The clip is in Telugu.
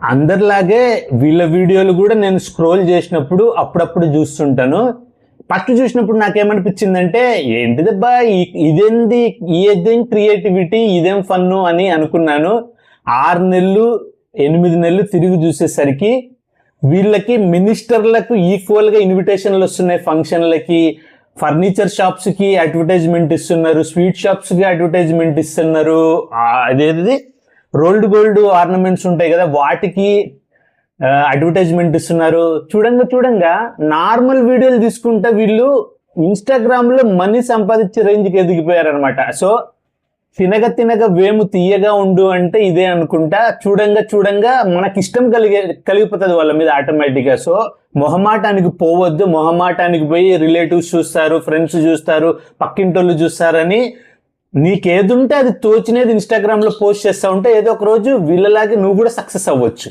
అందరిలాగే వీళ్ళ వీడియోలు కూడా నేను స్క్రోల్ చేసినప్పుడు అప్పుడప్పుడు చూస్తుంటాను. ఫస్ట్ చూసినప్పుడు నాకేమనిపించిందంటే ఏంటిదబ్బా ఇదేం క్రియేటివిటీ, ఇదేం ఫన్ను అని అనుకున్నాను. 6 నెలలు 8 నెలలు తిరిగి చూసేసరికి వీళ్ళకి మినిస్టర్లకు ఈక్వల్గా ఇన్విటేషన్లు వస్తున్నాయి. ఫంక్షన్లకి, ఫర్నిచర్ షాప్స్కి అడ్వర్టైజ్మెంట్ ఇస్తున్నారు, స్వీట్ షాప్స్కి అడ్వర్టైజ్మెంట్ ఇస్తున్నారు, అదేది రోల్డ్ గోల్డ్ ఆర్నమెంట్స్ ఉంటాయి కదా వాటికి అడ్వర్టైజ్మెంట్ ఇస్తున్నారు. చూడంగా నార్మల్ వీడియోలు తీసుకుంటే వీళ్ళు ఇన్స్టాగ్రామ్లో మనీ సంపాదించే రేంజ్కి ఎదిగిపోయారనమాట. సో తినగా వేము తీయగా ఉండు అంటే ఇదే అనుకుంటా. చూడంగా మనకి ఇష్టం కలిగిపోతుంది వాళ్ళ మీద ఆటోమేటిక్గా. సో మొహమాటానికి పోవద్దు. మొహమాటానికి పోయి రిలేటివ్స్ చూస్తారు, ఫ్రెండ్స్ చూస్తారు, పక్కింటోళ్ళు చూస్తారని నీకేదుంటే అది తోచినేది ఇన్స్టాగ్రామ్లో పోస్ట్ చేస్తూ ఉంటే ఏదో ఒక రోజు వీళ్ళలాగే నువ్వు కూడా సక్సెస్ అవ్వచ్చు.